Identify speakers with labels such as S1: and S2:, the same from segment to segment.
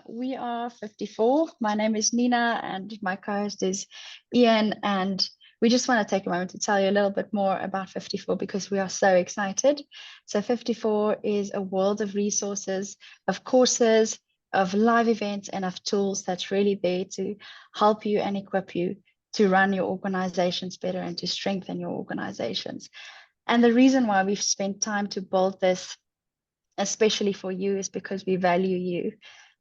S1: We are 54. My name is Nina, and my co-host is Ian. And we just want to take a moment to tell you a little bit more about 54 because we are so excited. So 54 is a world of resources, of courses, of live events, and of tools that's really there to help you and equip you to run your organizations better and to strengthen your organizations. And the reason why we've spent time to build this, especially for you, is because we value you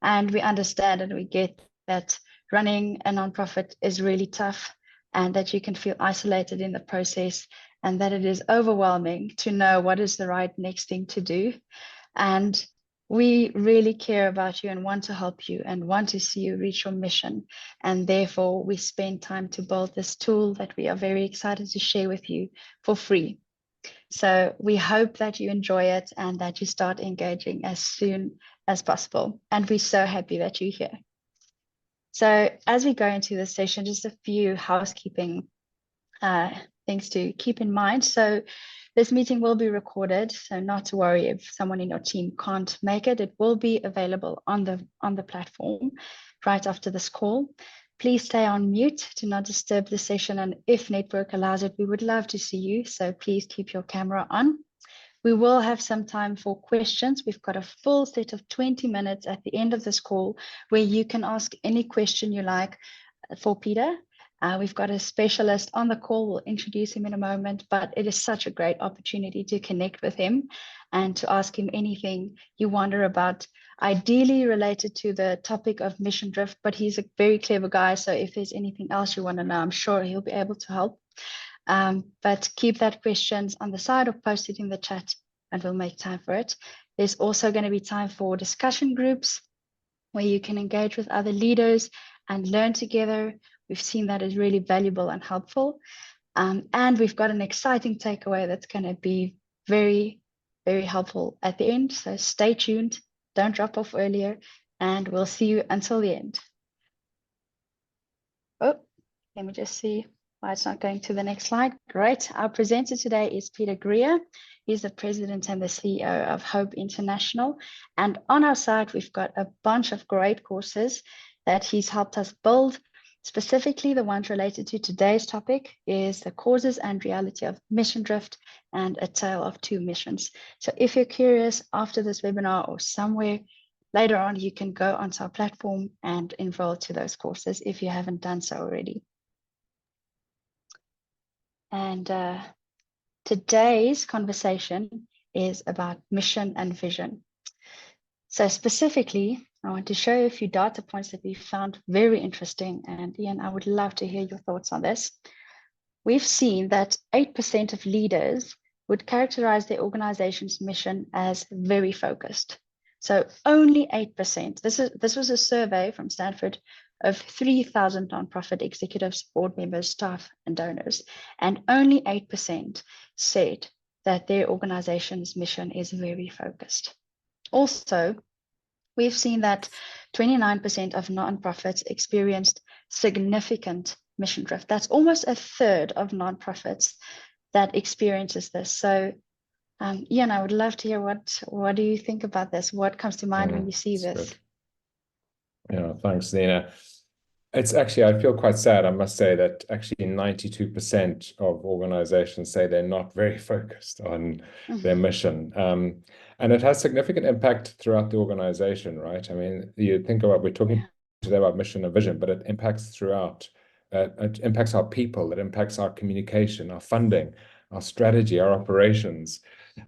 S1: and we understand and we get that running a nonprofit is really tough and that you can feel isolated in the process and that it is overwhelming to know what is the right next thing to do. And we really care about you and want to help you and want to see you reach your mission. And therefore, we spend time to build this tool that we are very excited to share with you for free. So we hope that you enjoy it and that you start engaging as soon as possible. And we're so happy that you're here. So as we go into this session, just a few housekeeping things to keep in mind. So this meeting will be recorded, so not to worry if someone in your team can't make it. It will be available on the platform right after this call. Please stay on mute to not disturb the session, and if network allows it, we would love to see you, so please keep your camera on. We will have some time for questions. We've got a full set of 20 minutes at the end of this call where you can ask any question you like for Peter. We've got a specialist on the call. We'll introduce him in a moment, but it is such a great opportunity to connect with him and to ask him anything you wonder about, ideally related to the topic of mission drift, but he's a very clever guy. So if there's anything else you want to know, I'm sure he'll be able to help. But keep that questions on the side or post it in the chat and we'll make time for it. There's also going to be time for discussion groups where you can engage with other leaders and learn together. We've seen that is really valuable and helpful. And we've got an exciting takeaway that's going to be very, very helpful at the end. So stay tuned, don't drop off earlier, and we'll see you until the end. Oh, let me just see why it's not going to the next slide. Great. Our presenter today is Peter Greer. He's the president and the CEO of Hope International. And on our site, we've got a bunch of great courses that he's helped us build. Specifically, the ones related to today's topic is the causes and reality of mission drift and a tale of two missions. So if you're curious after this webinar or somewhere later on, you can go onto our platform and enroll to those courses if you haven't done so already. And today's conversation is about mission and vision. So specifically, I want to show you a few data points that we found very interesting. And Ian, I would love to hear your thoughts on this. We've seen that 8% of leaders would characterize their organization's mission as very focused. So only 8%. This was a survey from Stanford of 3,000 nonprofit executives, board members, staff, and donors. And only 8% said that their organization's mission is very focused. Also, we've seen that 29% of nonprofits experienced significant mission drift. That's almost a third of nonprofits that experiences this. So, Ian, I would love to hear what do you think about this? What comes to mind when you see this?
S2: Good. Yeah, thanks, Nina. It's actually, I feel quite sad, I must say, that actually 92% of organizations say they're not very focused on their mission. And it has significant impact throughout the organization, right? I mean, you think about, we're talking today about mission and vision, but it impacts throughout. It impacts our people, it impacts our communication, our funding, our strategy, our operations,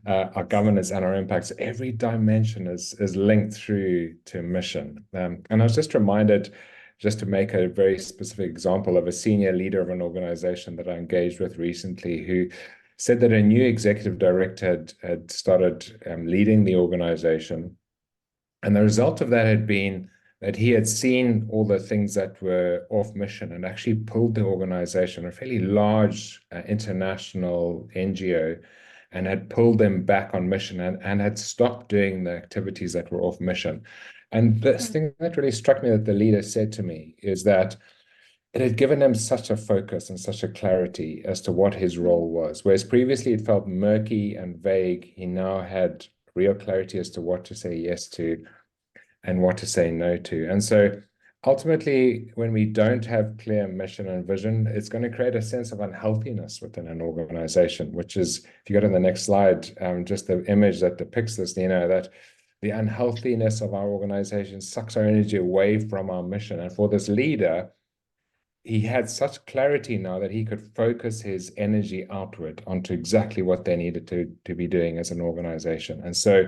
S2: our governance, and our impacts. Every dimension is linked through to mission. And I was just reminded, just to make a very specific example, of a senior leader of an organization that I engaged with recently, who said that a new executive director had started leading the organization. And the result of that had been that he had seen all the things that were off mission and actually pulled the organization, a fairly large international NGO, and had pulled them back on mission and had stopped doing the activities that were off mission. And this thing that really struck me that the leader said to me is that it had given him such a focus and such a clarity as to what his role was. Whereas previously it felt murky and vague, he now had real clarity as to what to say yes to. and what to say no to. And so ultimately, when we don't have clear mission and vision, it's going to create a sense of unhealthiness within an organization, which is, if you go to the next slide, just the image that depicts this, that the unhealthiness of our organization sucks our energy away from our mission. And for this leader, he had such clarity now that he could focus his energy outward onto exactly what they needed to be doing as an organization. And so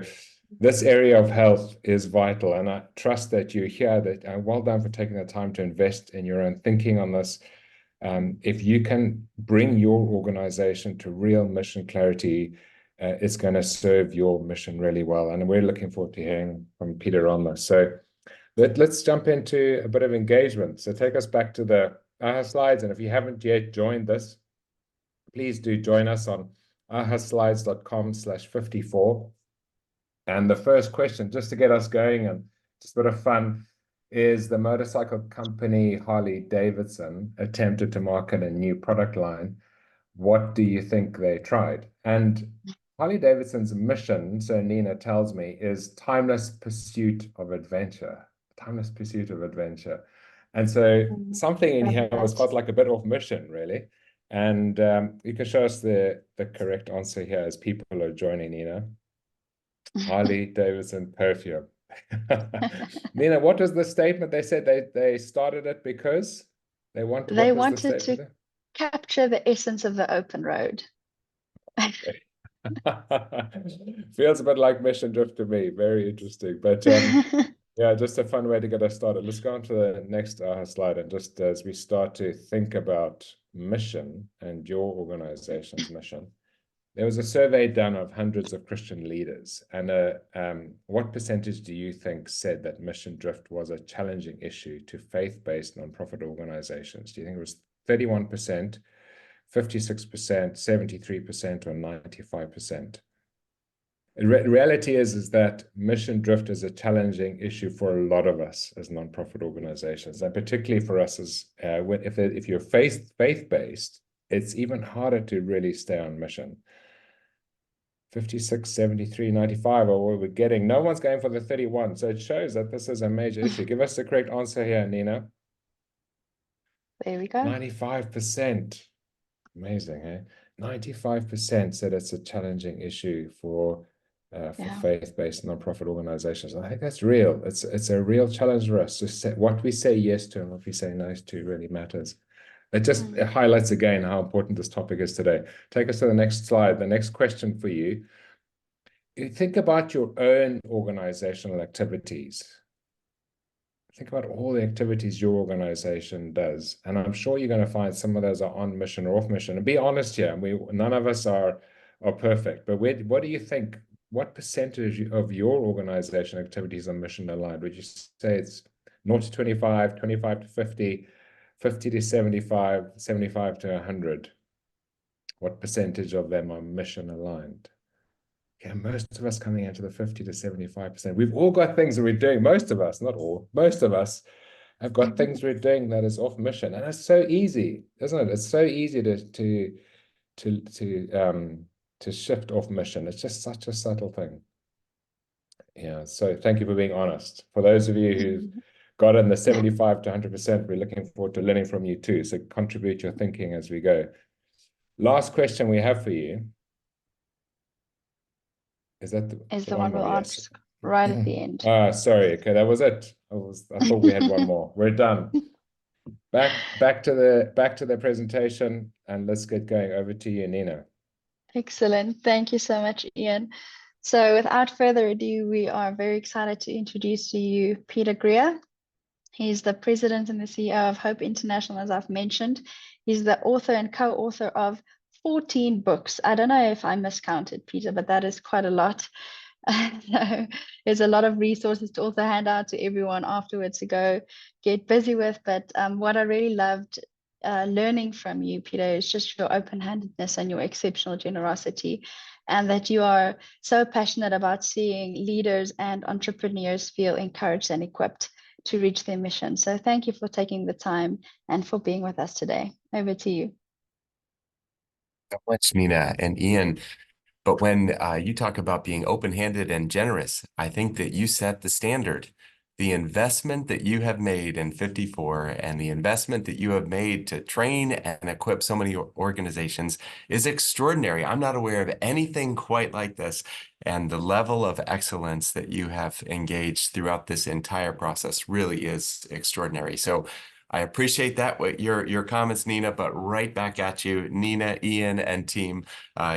S2: this area of health is vital. And I trust that you hear that. Well done for taking the time to invest in your own thinking on this. If you can bring your organization to real mission clarity, it's going to serve your mission really well. And we're looking forward to hearing from Peter on this. So let's jump into a bit of engagement. So take us back to the slides. And if you haven't yet joined this, please do join us on ahaslides.com/54. And the first question, just to get us going and just a bit of fun, is the motorcycle company Harley-Davidson attempted to market a new product line. What do you think they tried? And Harley-Davidson's mission, so Nina tells me, is timeless pursuit of adventure. Timeless pursuit of adventure. And so something in here was felt like a bit off mission, really. And you can show us the correct answer here as people are joining, Nina. Harley-Davidson perfume. Nina, what was the statement? They said they started it because they wanted.
S1: They wanted to capture the essence of the open road.
S2: Feels a bit like mission drift to me. Very interesting, but yeah, just a fun way to get us started. Let's go on to the next slide, and just as we start to think about mission and your organization's mission, there was a survey done of hundreds of Christian leaders, and what percentage do you think said that mission drift was a challenging issue to faith-based nonprofit organizations? Do you think it was 31%, 56%, 73%, or 95%? The reality is that mission drift is a challenging issue for a lot of us as nonprofit organizations, and particularly for us as if you're faith-based, it's even harder to really stay on mission. 56, 73, 95 are what we're getting. No one's going for the 31, so it shows that this is a major issue. Give us the correct answer here, Nina.
S1: There we go.
S2: 95%. Amazing, eh? 95% said it's a challenging issue for faith-based nonprofit organizations. I think that's real. It's a real challenge for us to say what we say yes to and what we say no to really matters. It just highlights again how important this topic is today. Take us to the next slide. The next question for you. You think about your own organizational activities. Think about all the activities your organization does. And I'm sure you're going to find some of those are on mission or off mission. And be honest here, none of us are perfect. But what do you think? What percentage of your organization activities are mission aligned? Would you say it's 0 to 25, 25 to 50, 50 to 75, 75 to 100? What percentage of them are mission aligned? Yeah, most of us coming into the 50 to 75%. We've all got things that we're doing. Most of us, not all, most of us have got things we're doing that is off mission. And it's so easy, isn't it? It's so easy to shift off mission. It's just such a subtle thing. Yeah, so thank you for being honest. For those of you who've got in the 75 to 100%, we're looking forward to learning from you too. So contribute your thinking as we go. Last question we have for you. Is that
S1: the one we'll ask right at the end?
S2: Sorry. Okay, that was it. I thought we had one more. We're done. Back to the presentation, and let's get going. Over to you, Nina.
S1: Excellent. Thank you so much, Ian. So without further ado, we are very excited to introduce to you Peter Greer. He's the president and the CEO of Hope International, as I've mentioned. He's the author and co-author of 14 books. I don't know if I miscounted, Peter, but that is quite a lot. So there's a lot of resources to also hand out to everyone afterwards to go get busy with. But what I really loved learning from you, Peter, is just your open-handedness and your exceptional generosity, and that you are so passionate about seeing leaders and entrepreneurs feel encouraged and equipped to reach their mission. So thank you for taking the time and for being with us today. Over to you.
S3: So much, Nina and Ian. But when you talk about being open-handed and generous, I think that you set the standard the investment that you have made in 54 and the investment that you have made to train and equip so many organizations is extraordinary. I'm not aware of anything quite like this. And the level of excellence that you have engaged throughout this entire process really is extraordinary. So I appreciate that, your comments, Nina, but right back at you, Nina, Ian, and team.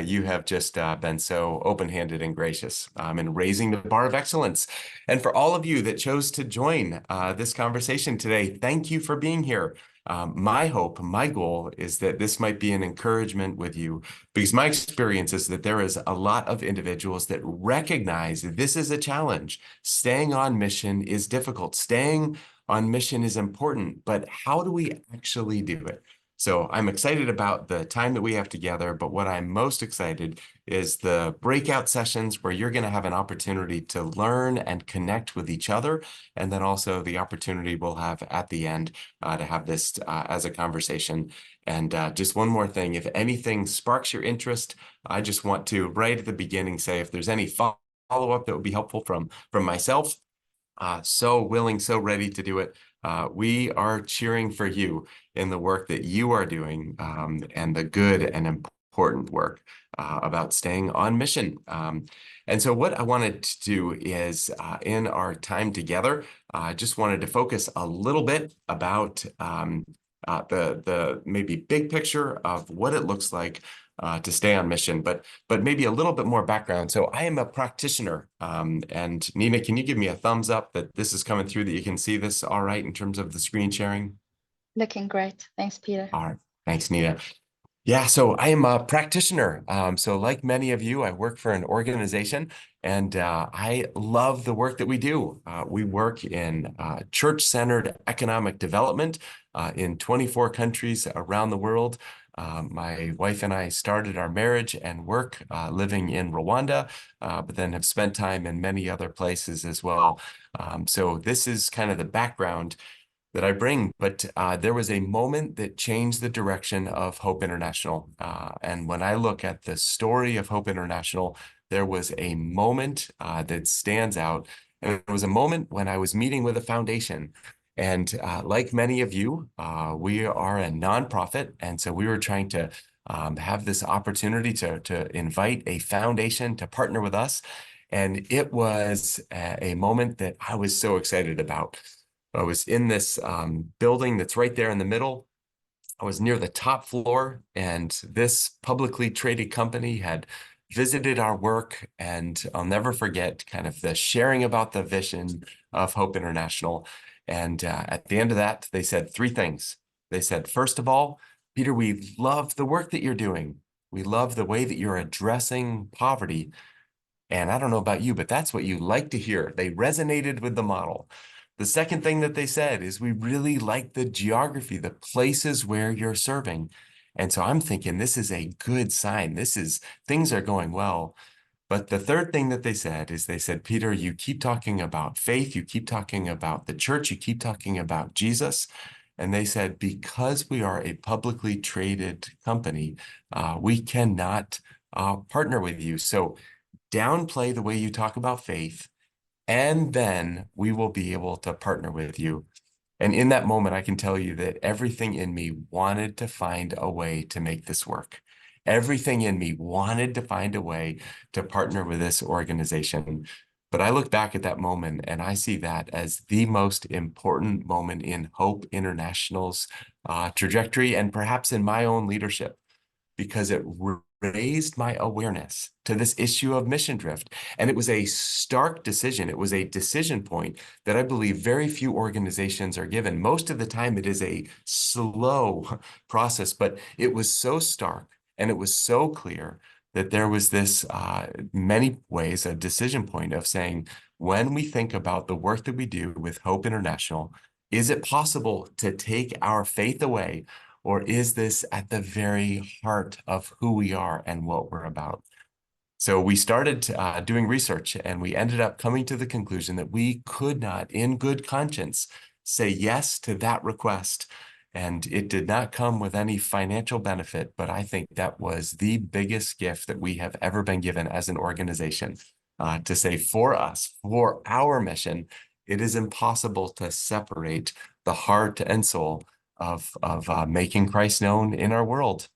S3: You have just been so open-handed and gracious in raising the bar of excellence. And for all of you that chose to join this conversation today, thank you for being here. My hope, my goal is that this might be an encouragement with you, because my experience is that there is a lot of individuals that recognize that this is a challenge. Staying on mission is difficult. Staying on mission is important, but how do we actually do it? So I'm excited about the time that we have together, but what I'm most excited is the breakout sessions where you're going to have an opportunity to learn and connect with each other, and then also the opportunity we'll have at the end to have this as a conversation. And just one more thing, if anything sparks your interest, I just want to, right at the beginning, say if there's any follow-up that would be helpful from myself, so willing, so ready to do it. We are cheering for you in the work that you are doing and the good and important work about staying on mission. And so what I wanted to do is in our time together, I just wanted to focus a little bit about the maybe big picture of what it looks like to stay on mission, but maybe a little bit more background. So I am a practitioner, and Nina, can you give me a thumbs up that this is coming through, that you can see this all right in terms of the screen sharing?
S1: Looking great. Thanks, Peter.
S3: All right, thanks, Nina. Yeah, so I am a practitioner. So like many of you, I work for an organization, and I love the work that we do. We work in church-centered economic development in 24 countries around the world. My wife and I started our marriage and work living in Rwanda, but then have spent time in many other places as well. So this is kind of the background that I bring, but there was a moment that changed the direction of Hope International. And when I look at the story of Hope International, there was a moment that stands out. And it was a moment when I was meeting with a foundation. And like many of you, we are a nonprofit. And so we were trying to have this opportunity to invite a foundation to partner with us. And it was a moment that I was so excited about. I was in this building that's right there in the middle. I was near the top floor, and this publicly traded company had visited our work, and I'll never forget kind of the sharing about the vision of Hope International. And at the end of that, they said three things. They said, first of all, Peter, we love the work that you're doing. We love the way that you're addressing poverty. And I don't know about you, but that's what you like to hear. They resonated with the model. The second thing that they said is, we really like the geography, the places where you're serving. And so I'm thinking this is a good sign. Things are going well. But the third thing that they said is, they said, Peter, you keep talking about faith, you keep talking about the church, you keep talking about Jesus. And they said, because we are a publicly traded company, we cannot partner with you. So downplay the way you talk about faith, and then we will be able to partner with you. And in that moment, I can tell you that everything in me wanted to find a way to make this work. Everything in me wanted to find a way to partner with this organization. But I look back at that moment and I see that as the most important moment in Hope International's trajectory, and perhaps in my own leadership, because it raised my awareness to this issue of mission drift. And it was a stark decision. It was a decision point that I believe very few organizations are given. Most of the time, it is a slow process, but it was so stark and it was so clear that there was this, many ways, a decision point of saying, when we think about the work that we do with Hope International, is it possible to take our faith away? Or is this at the very heart of who we are and what we're about? So we started doing research, and we ended up coming to the conclusion that we could not, in good conscience, say yes to that request. And it did not come with any financial benefit, but I think that was the biggest gift that we have ever been given as an organization, to say, for us, for our mission, It is impossible to separate the heart and soul of making Christ known in our world.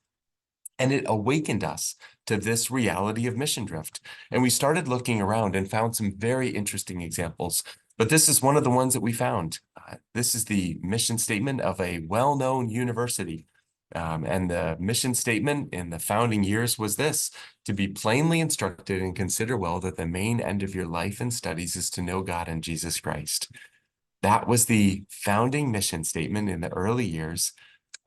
S3: And it awakened us to this reality of mission drift. And we started looking around and found some very interesting examples. But this is one of the ones that we found. This is the mission statement of a well-known university. And the mission statement in the founding years was this: to be plainly instructed and consider well that the main end of your life and studies is to know God and Jesus Christ. That was the founding mission statement in the early years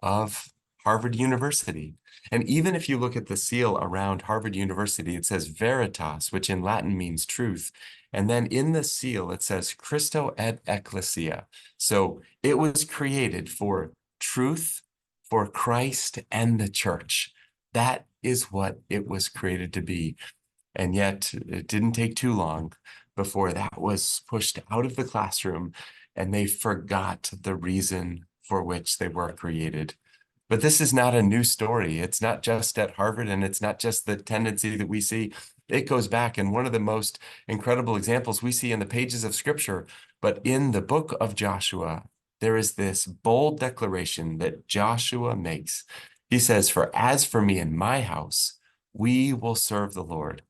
S3: of Harvard University. And even if you look at the seal around Harvard University, it says Veritas, which in Latin means truth. And then in the seal, it says Christo et Ecclesia. So it was created for truth, for Christ and the church. That is what it was created to be. And yet it didn't take too long before that was pushed out of the classroom and they forgot the reason for which they were created. But this is not a new story. It's not just at Harvard, and it's not just the tendency that we see. It goes back, and one of the most incredible examples we see in the pages of Scripture, but in the book of Joshua, there is this bold declaration that Joshua makes. He says, "For as for me and my house, we will serve the Lord."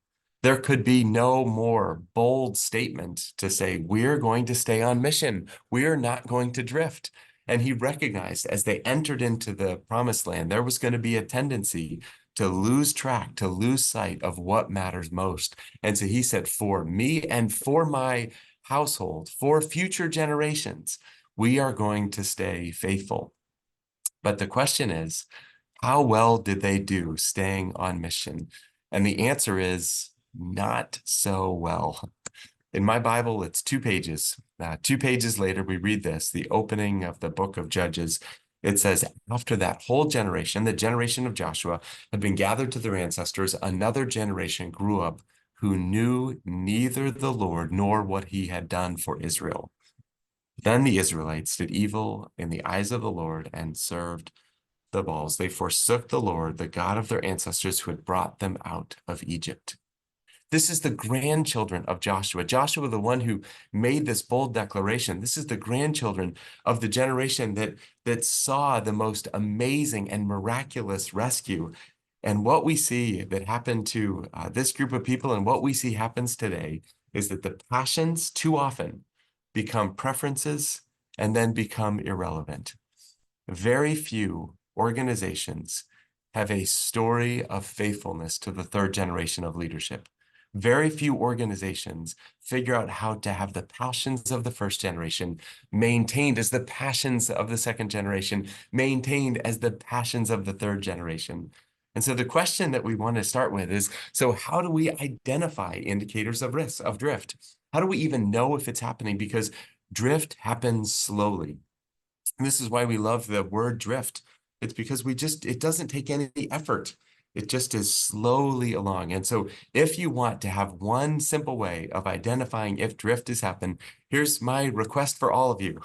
S3: There could be no more bold statement to say, we're going to stay on mission. We're not going to drift. And he recognized as they entered into the promised land, there was going to be a tendency to lose track, to lose sight of what matters most. And so he said, for me and for my household, for future generations, we are going to stay faithful. But the question is, how well did they do staying on mission? And the answer is not so well. In my Bible, it's 2 pages. 2 pages later, we read this, the opening of the book of Judges. It says, after that whole generation, the generation of Joshua, had been gathered to their ancestors, another generation grew up who knew neither the Lord nor what he had done for Israel. Then the Israelites did evil in the eyes of the Lord and served the Baals. They forsook the Lord, the God of their ancestors who had brought them out of Egypt. This is the grandchildren of Joshua. Joshua, the one who made this bold declaration. This is the grandchildren of the generation that saw the most amazing and miraculous rescue. And what we see that happened to this group of people and what we see happens today is that the passions too often become preferences and then become irrelevant. Very few organizations have a story of faithfulness to the 3rd generation of leadership. Very few organizations figure out how to have the passions of the 1st generation maintained as the passions of the 2nd generation, maintained as the passions of the 3rd generation. And so the question that we want to start with is, so how do we identify indicators of risk, of drift? How do we even know if it's happening? Because drift happens slowly. And this is why we love the word drift. It's because it doesn't take any effort. It just is slowly along. And so if you want to have one simple way of identifying if drift has happened, here's my request for all of you.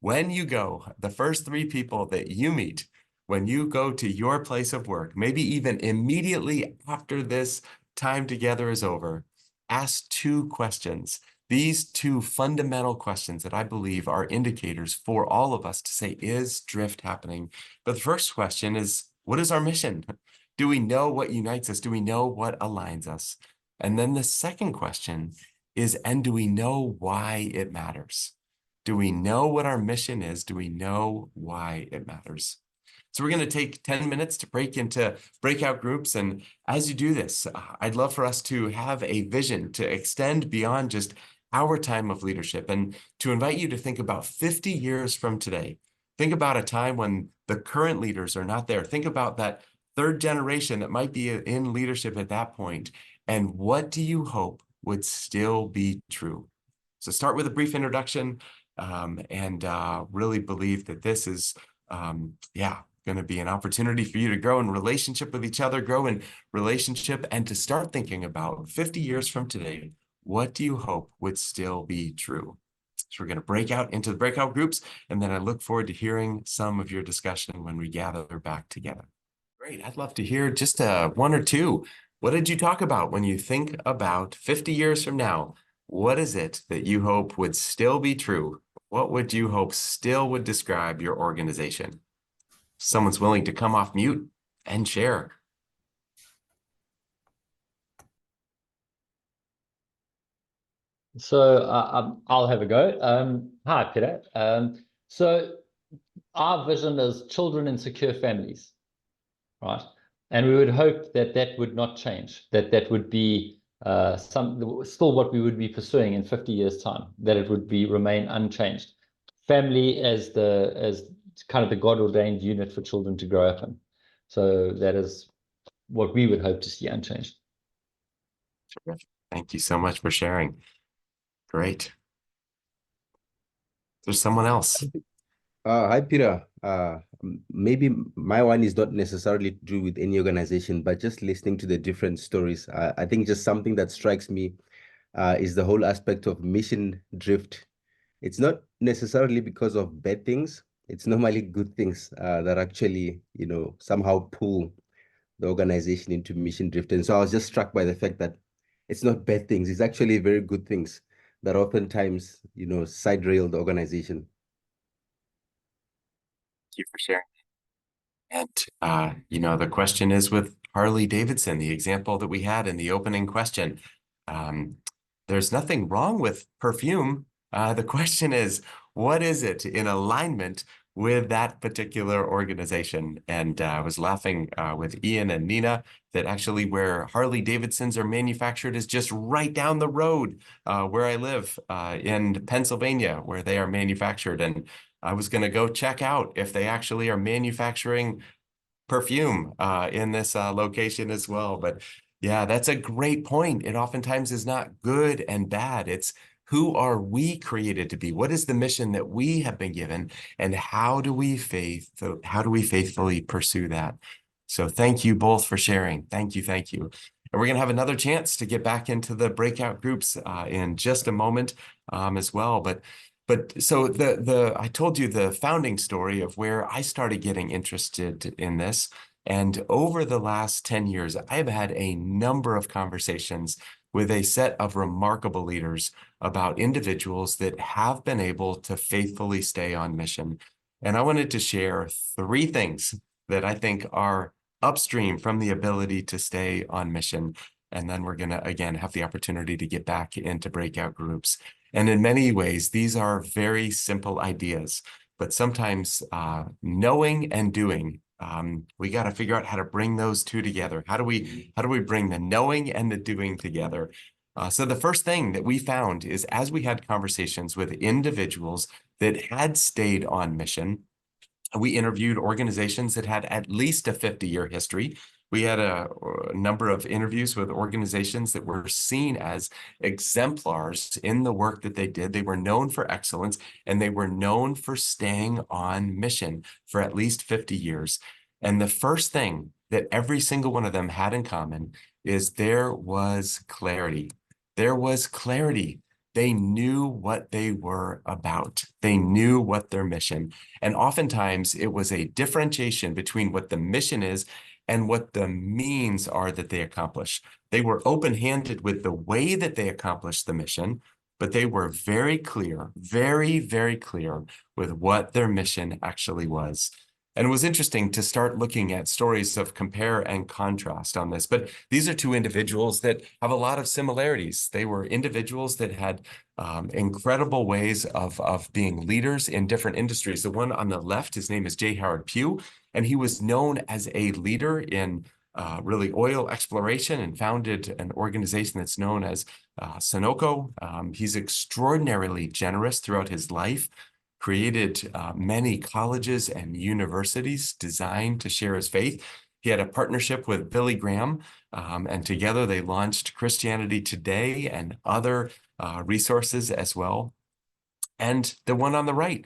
S3: When you go, the first 3 people that you meet, when you go to your place of work, maybe even immediately after this time together is over, ask 2 questions. These 2 fundamental questions that I believe are indicators for all of us to say, is drift happening? But the first question is, what is our mission? Do we know what unites us? Do we know what aligns us? And then the second question is, and do we know why it matters? Do we know what our mission is? Do we know why it matters? So we're going to take 10 minutes to break into breakout groups. And as you do this, I'd love for us to have a vision to extend beyond just our time of leadership and to invite you to think about 50 years from today. Think about a time when the current leaders are not there. Think about that 3rd generation that might be in leadership at that point. And what do you hope would still be true? So start with a brief introduction and really believe that this is, going to be an opportunity for you to grow in relationship with each other, grow in relationship, and to start thinking about 50 years from today, what do you hope would still be true? So we're going to break out into the breakout groups, and then I look forward to hearing some of your discussion when we gather back together. Great. I'd love to hear just 1 or 2. What did you talk about when you think about 50 years from now? what is it that you hope would still be true? What would you hope still would describe your organization? Someone's willing to come off mute and share.
S4: So I'll have a go. Hi, Peter. So our vision is children in secure families, right? And we would hope that that would not change, that would be still what we would be pursuing in 50 years' time, that it would remain unchanged. Family as kind of the God-ordained unit for children to grow up in. So that is what we would hope to see unchanged.
S3: Terrific. Thank you so much for sharing. Great. There's someone else.
S5: Hi, Peter. Maybe my one is not necessarily to do with any organization, but just listening to the different stories. I think just something that strikes me is the whole aspect of mission drift. It's not necessarily because of bad things. It's normally good things that actually, somehow pull the organization into mission drift. And so I was just struck by the fact that it's not bad things. It's actually very good things that oftentimes, side rail the organization.
S3: Thank you for sharing. And, the question is with Harley Davidson, the example that we had in the opening question. There's nothing wrong with perfume. The question is, what is it in alignment with that particular organization? And I was laughing with Ian and Nina that actually where Harley Davidsons are manufactured is just right down the road where I live in Pennsylvania, where they are manufactured. And I was going to go check out if they actually are manufacturing perfume in this location as well. But yeah, that's a great point. It oftentimes is not good and bad. It's who are we created to be? What is the mission that we have been given? And how do we faithfully pursue that? So thank you both for sharing. Thank you. Thank you. And we're going to have another chance to get back into the breakout groups in just a moment as well. But so I told you the founding story of where I started getting interested in this. And over the last 10 years, I have had a number of conversations with a set of remarkable leaders about individuals that have been able to faithfully stay on mission. And I wanted to share 3 things that I think are upstream from the ability to stay on mission. And then we're going to, again, have the opportunity to get back into breakout groups. And in many ways, these are very simple ideas, but sometimes knowing and doing, we got to figure out how to bring those two together. How do we bring the knowing and the doing together? So the first thing that we found is as we had conversations with individuals that had stayed on mission, we interviewed organizations that had at least a 50-year history. We had a number of interviews with organizations that were seen as exemplars in the work that they did. They were known for excellence, and they were known for staying on mission for at least 50 years. And the first thing that every single one of them had in common is there was clarity. There was clarity. They knew what they were about. They knew what their mission. And oftentimes it was a differentiation between what the mission is and what the means are that they accomplish. They were open-handed with the way that they accomplished the mission, but they were very clear, very, very clear with what their mission actually was. And it was interesting to start looking at stories of compare and contrast on this. But these are 2 individuals that have a lot of similarities. They were individuals that had incredible ways of being leaders in different industries. The one on the left, his name is J. Howard Pugh, and he was known as a leader in really oil exploration and founded an organization that's known as Sunoco. He's extraordinarily generous throughout his life. Created many colleges and universities designed to share his faith. He had a partnership with Billy Graham, and together they launched Christianity Today and other resources as well. And the one on the right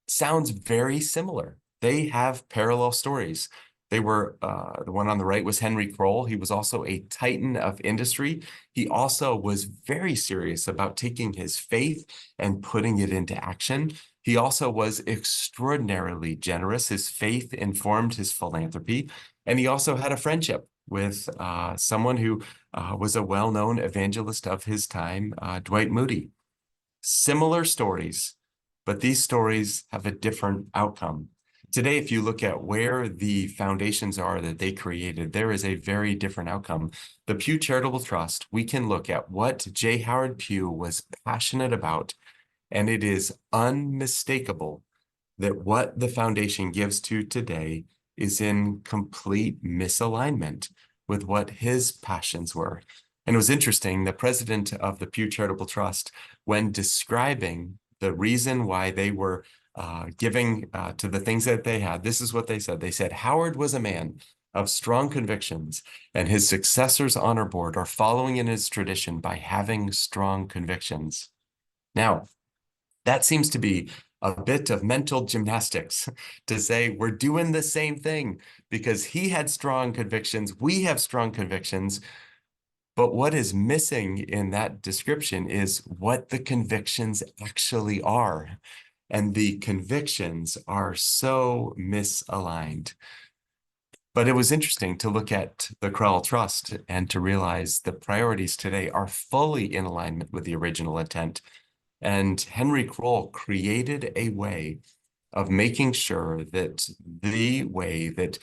S3: sounds very similar. They have parallel stories. They were, the one on the right was Henry Kroll. He was also a titan of industry. He also was very serious about taking his faith and putting it into action. He also was extraordinarily generous. His faith informed his philanthropy. And he also had a friendship with someone who was a well-known evangelist of his time, Dwight Moody. Similar stories, but these stories have a different outcome. Today, if you look at where the foundations are that they created, there is a very different outcome. The Pew Charitable Trust, we can look at what J. Howard Pew was passionate about, and it is unmistakable that what the foundation gives to today is in complete misalignment with what his passions were. And it was interesting, the president of the Pew Charitable Trust, when describing the reason why they were giving to the things that they had, this is what they said. They said, Howard was a man of strong convictions, and his successors on our board are following in his tradition by having strong convictions. Now, that seems to be a bit of mental gymnastics to say we're doing the same thing because he had strong convictions, we have strong convictions. But what is missing in that description is what the convictions actually are. And the convictions are so misaligned. But it was interesting to look at the Crowell Trust and to realize the priorities today are fully in alignment with the original intent. And Henry Crowell created a way of making sure that the way that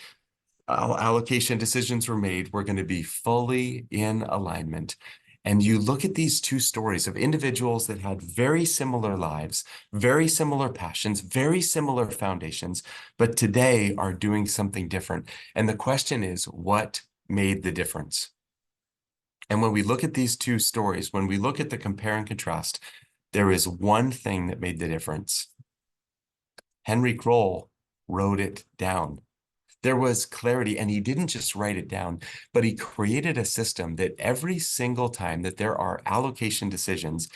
S3: allocation decisions were made were going to be fully in alignment. And you look at these two stories of individuals that had very similar lives, very similar passions, very similar foundations, but today are doing something different. And the question is, what made the difference? And when we look at these two stories, when we look at the compare and contrast, there is one thing that made the difference. Henry Crowell wrote it down. There was clarity, and he didn't just write it down, but he created a system that every single time that there are allocation decisions,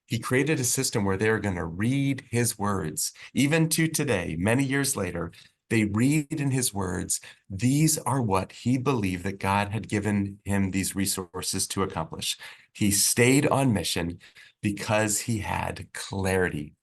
S3: he created a system where they're going to read his words. Even to today, many years later, they read in his words, these are what he believed that God had given him these resources to accomplish. He stayed on mission because he had clarity.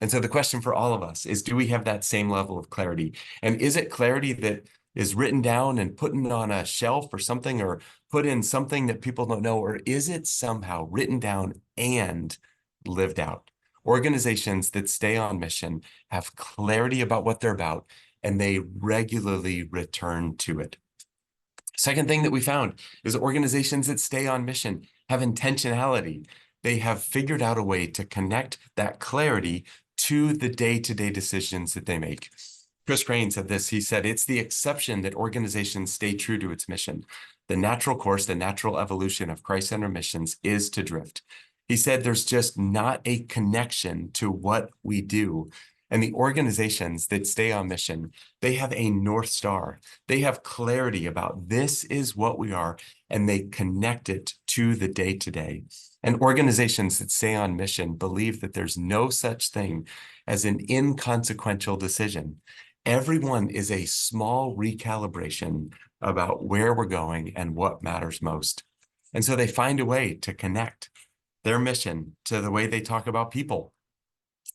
S3: And so the question for all of us is, do we have that same level of clarity? And is it clarity that is written down and put on a shelf or something, or put in something that people don't know? Or is it somehow written down and lived out? Organizations that stay on mission have clarity about what they're about, and they regularly return to it. Second thing that we found is organizations that stay on mission have intentionality. They have figured out a way to connect that clarity to the day-to-day decisions that they make. Chris Crane said this. He said, it's the exception that organizations stay true to its mission. The natural course, the natural evolution of Christ-centered missions is to drift. He said there's just not a connection to what we do. And the organizations that stay on mission, they have a North Star. They have clarity about this is what we are, and they connect it to the day-to-day. And organizations that stay on mission believe that there's no such thing as an inconsequential decision. Everyone is a small recalibration about where we're going and what matters most. And so they find a way to connect their mission to the way they talk about people.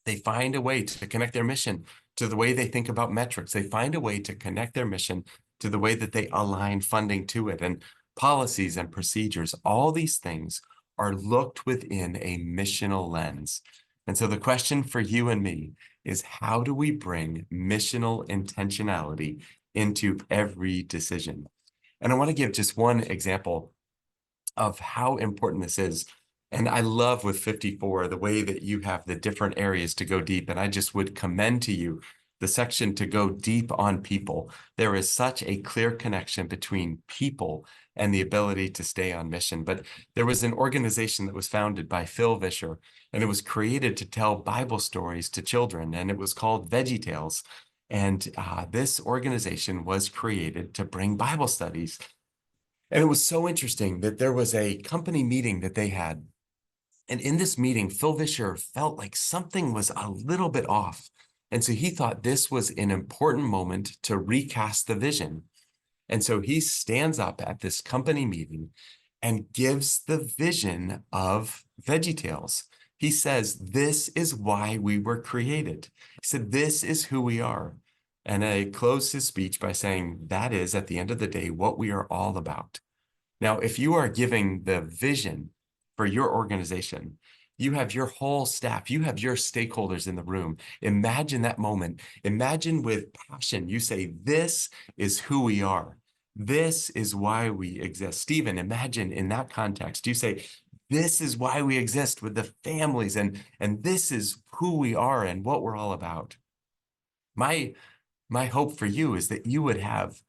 S3: They find a way to connect their mission to the way they think about metrics. They find a way to connect their mission to the way that they align funding to it, and policies and procedures. All these things are looked within a missional lens. And so the question for you and me is, how do we bring missional intentionality into every decision? And I want to give just one example of how important this is. And I love with 54, the way that you have the different areas to go deep. And I just would commend to you the section to go deep on people. There is such a clear connection between people and the ability to stay on mission. But there was an organization that was founded by Phil Vischer, and it was created to tell Bible stories to children, and it was called VeggieTales. And this organization was created to bring Bible studies. And it was so interesting that there was a company meeting that they had. And in this meeting, Phil Vischer felt like something was a little bit off. And so he thought this was an important moment to recast the vision. And so he stands up at this company meeting and gives the vision of VeggieTales. He says, this is why we were created. He said, this is who we are. And I closed his speech by saying, that is, at the end of the day, what we are all about. Now, if you are giving the vision for your organization, you have your whole staff, you have your stakeholders in the room. Imagine that moment. Imagine with passion, you say, this is who we are. This is why we exist. Stephen, imagine in that context, you say, this is why we exist with the families, and this is who we are and what we're all about. My hope for you is that you would have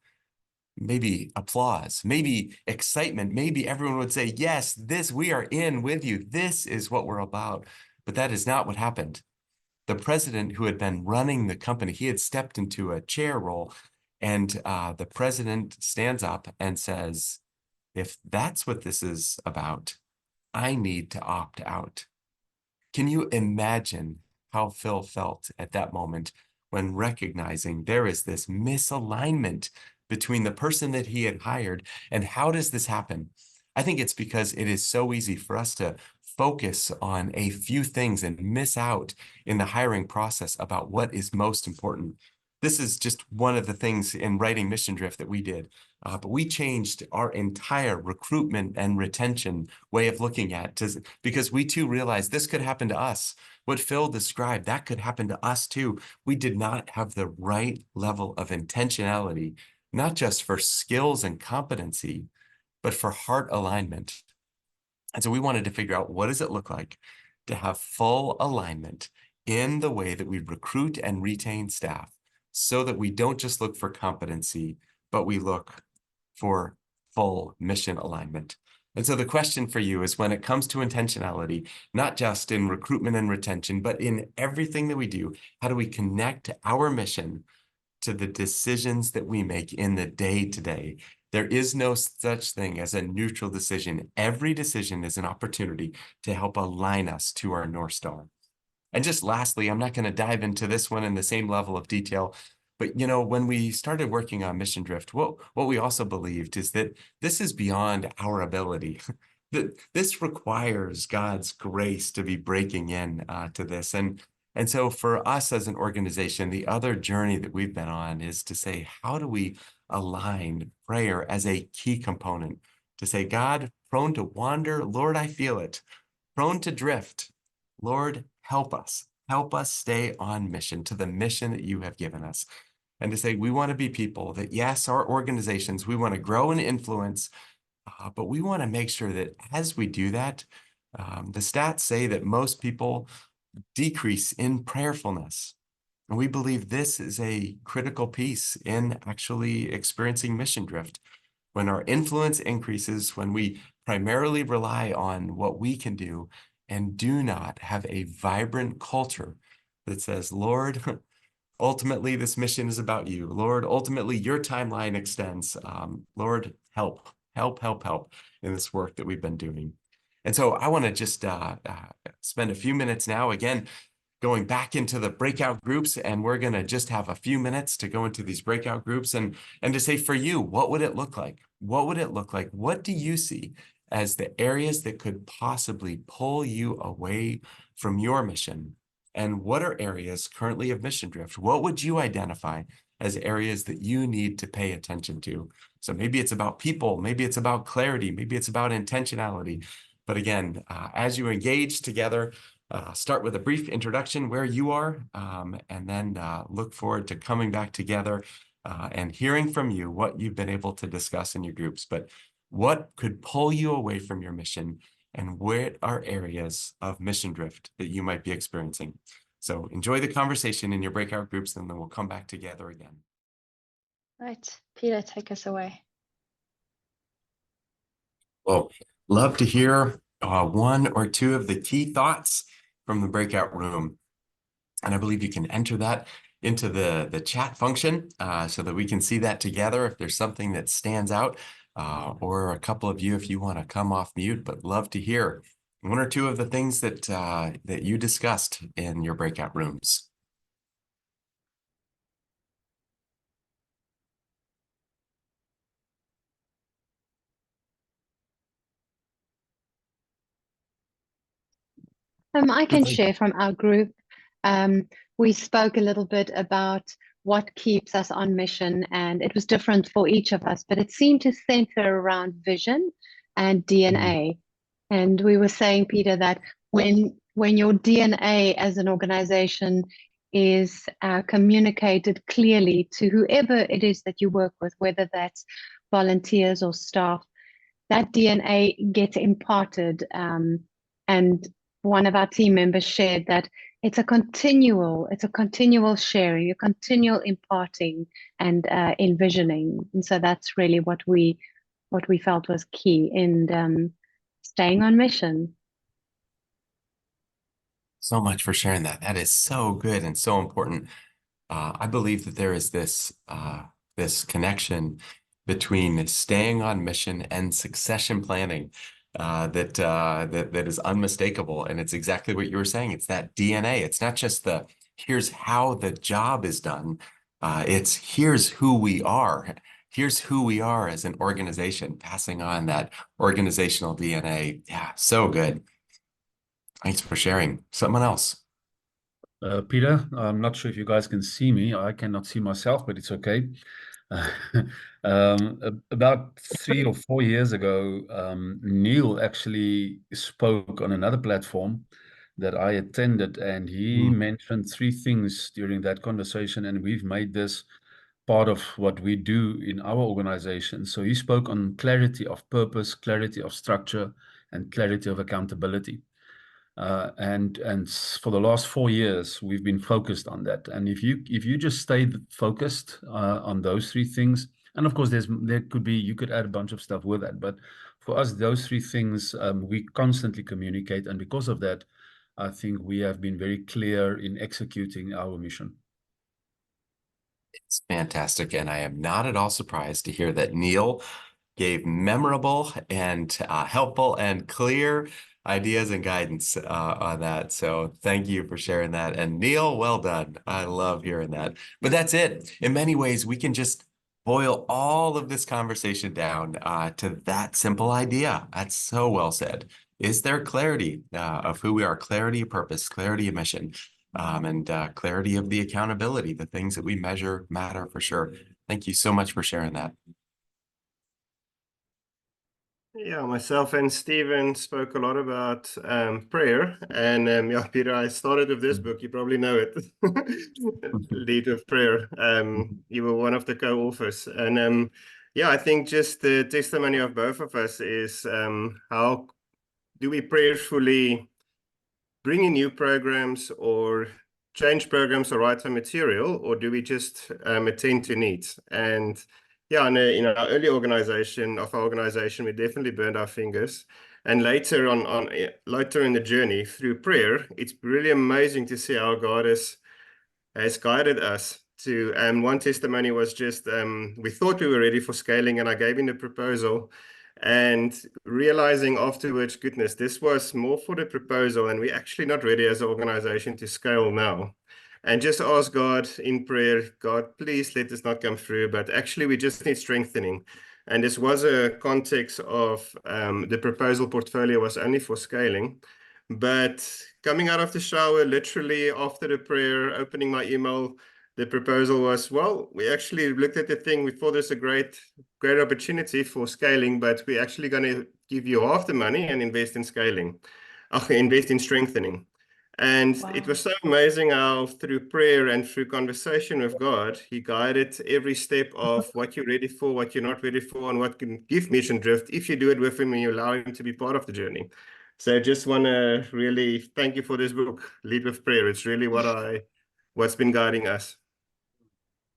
S3: maybe applause, maybe excitement, maybe everyone would say, yes, we are in with you. This is what we're about. But that is not what happened. The president who had been running the company, he had stepped into a chair role, and the president stands up and says, if that's what this is about, I need to opt out. Can you imagine how Phil felt at that moment when recognizing there is this misalignment between the person that he had hired? And how does this happen? I think it's because it is so easy for us to focus on a few things and miss out in the hiring process about what is most important. This is just one of the things in writing Mission Drift that we did. But we changed our entire recruitment and retention way of looking at it because we too realized this could happen to us. What Phil described, that could happen to us too. We did not have the right level of intentionality, not just for skills and competency, but for heart alignment. And so we wanted to figure out, what does it look like to have full alignment in the way that we recruit and retain staff, so that we don't just look for competency, but we look for full mission alignment. And so the question for you is, when it comes to intentionality, not just in recruitment and retention, but in everything that we do, how do we connect our mission to the decisions that we make in the day-to-day? There is no such thing as a neutral decision. Every decision is an opportunity to help align us to our North Star. And just lastly, I'm not going to dive into this one in the same level of detail, but when we started working on Mission Drift, what we also believed is that this is beyond our ability. That this requires God's grace to be breaking in to this. And so for us as an organization, the other journey that we've been on is to say, how do we align prayer as a key component? To say, God, prone to wander, Lord, I feel it. Prone to drift, Lord, help us. Help us stay on mission, to the mission that you have given us. And to say, we want to be people that, yes, our organizations, we want to grow and influence, but we want to make sure that as we do that, the stats say that most people decrease in prayerfulness. And we believe this is a critical piece in actually experiencing mission drift. When our influence increases, when we primarily rely on what we can do and do not have a vibrant culture that says, Lord, ultimately, this mission is about you. Lord, ultimately, your timeline extends. Lord, help in this work that we've been doing. And so I want to just spend a few minutes now, again, going back into the breakout groups, and we're going to just have a few minutes to go into these breakout groups and to say, for you, what would it look like? What would it look like? What do you see as the areas that could possibly pull you away from your mission? And what are areas currently of mission drift? What would you identify as areas that you need to pay attention to? So maybe it's about people, maybe it's about clarity, maybe it's about intentionality. But again, as you engage together, start with a brief introduction where you are, and then look forward to coming back together and hearing from you what you've been able to discuss in your groups. But what could pull you away from your mission, and where are areas of mission drift that you might be experiencing? So enjoy the conversation in your breakout groups, and then we'll come back together again.
S1: Right, Peter, take us away.
S3: Well, love to hear one or two of the key thoughts from the breakout room. And I believe you can enter that into the chat function so that we can see that together if there's something that stands out, or a couple of you if you want to come off mute, but love to hear one or two of the things that that you discussed in your breakout rooms.
S6: I can share from our group. We spoke a little bit about what keeps us on mission. And it was different for each of us, but it seemed to center around vision and DNA. And we were saying, Peter, that when your DNA as an organization is communicated clearly to whoever it is that you work with, whether that's volunteers or staff, that DNA gets imparted. And one of our team members shared that it's a continual sharing, a continual imparting and envisioning. And so that's really what we felt was key in staying on mission.
S3: So much for sharing that. That is so good and so important. I believe that there is this connection between staying on mission and succession planning that is unmistakable. And it's exactly what you were saying. It's that DNA. It's not just here's how the job is done. It's here's who we are. Here's who we are as an organization, passing on that organizational DNA. Yeah, so good. Thanks for sharing. Someone else.
S7: Peter, I'm not sure if you guys can see me. I cannot see myself, but it's okay. About 3 or 4 years ago, Neil actually spoke on another platform that I attended, and he mentioned 3 things during that conversation, and we've made this part of what we do in our organization. So he spoke on clarity of purpose, clarity of structure, and clarity of accountability. And for the last 4 years, we've been focused on that. And if you just stay focused on those 3 things, and of course you could add a bunch of stuff with that, but for us, those 3 things, we constantly communicate, and because of that, I think we have been very clear in executing our mission.
S3: It's fantastic, and I am not at all surprised to hear that Neil gave memorable and helpful and clear ideas and guidance on that. So thank you for sharing that. And Neil, well done. I love hearing that. But that's it. In many ways, we can just boil all of this conversation down to that simple idea. That's so well said. Is there clarity of who we are, clarity of purpose, clarity of mission, and clarity of the accountability, the things that we measure matter for sure. Thank you so much for sharing that.
S8: Yeah, myself and Stephen spoke a lot about prayer, and yeah, Peter, I started with this book. You probably know it, Lead with Prayer. You were one of the co-authors, and yeah, I think just the testimony of both of us is how do we prayerfully bring in new programs or change programs or write some material, or do we just attend to needs? And yeah, in our early organization, we definitely burned our fingers. And later later in the journey through prayer, it's really amazing to see how God has guided us to. One testimony was just we thought we were ready for scaling, and I gave him the proposal, and realizing afterwards, goodness, this was more for the proposal, and we're actually not ready as an organization to scale now. And just ask God in prayer, God, please let this not come through, but actually we just need strengthening. And this was a context of the proposal portfolio was only for scaling. But coming out of the shower, literally after the prayer, opening my email, the proposal was, well, we actually looked at the thing. We thought there's a great opportunity for scaling, but we're actually going to give you half the money and invest in scaling, invest in strengthening. And wow. It was so amazing how through prayer and through conversation with God, he guided every step of what you're ready for, what you're not ready for, and what can give mission drift if you do it with him and you allow him to be part of the journey. So I just want to really thank you for this book, Lead with Prayer. It's really what's been guiding us.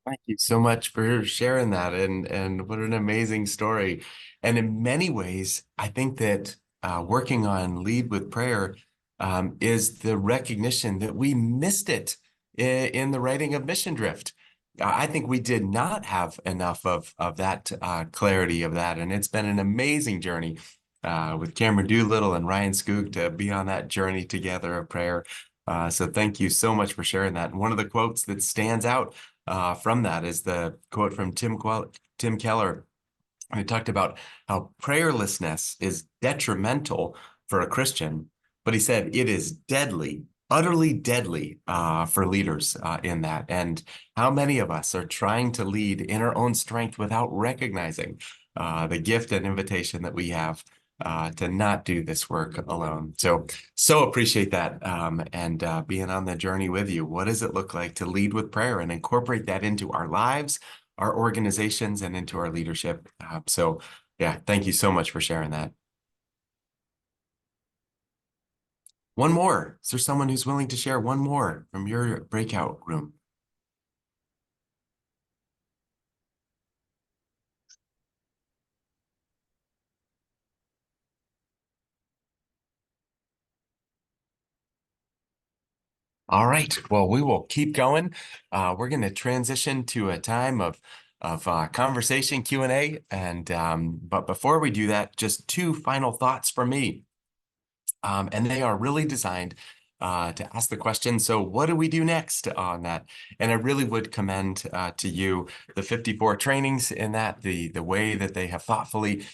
S3: Thank you so much for sharing that, and what an amazing story. And in many ways, I think that working on Lead with Prayer is the recognition that we missed it in the writing of Mission Drift. I think we did not have enough of that clarity of that, and it's been an amazing journey with Cameron Doolittle and Ryan Skoog to be on that journey together of prayer. So thank you so much for sharing that. And one of the quotes that stands out from that is the quote from Tim Keller. He talked about how prayerlessness is detrimental for a Christian, but he said it is deadly utterly deadly for leaders in that. And how many of us are trying to lead in our own strength without recognizing the gift and invitation that we have to not do this work alone. So appreciate that and being on the journey with you. What does it look like to lead with prayer and incorporate that into our lives, our organizations, and into our leadership? So yeah, thank you so much for sharing that. One more. Is there someone who's willing to share one more from your breakout room? All right. Well, we will keep going. We're going to transition to a time of conversation Q&A. But before we do that, just two final thoughts from me. And they are really designed to ask the question, so what do we do next on that? And I really would commend to you the 54 trainings in that, the way that they have thoughtfully